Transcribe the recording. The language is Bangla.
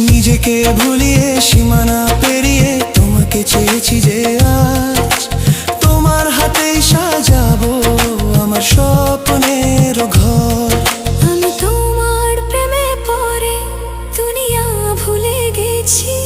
নিজেকে ভুলিয়ে সীমানা পেরিয়ে তোমাকে চেয়েছি যে আজ তোমার হাতেই সাজাবো আমার স্বপ্নের ঘর। আমি তোমার প্রেমে পড়ে দুনিয়া ভুলে গেছি।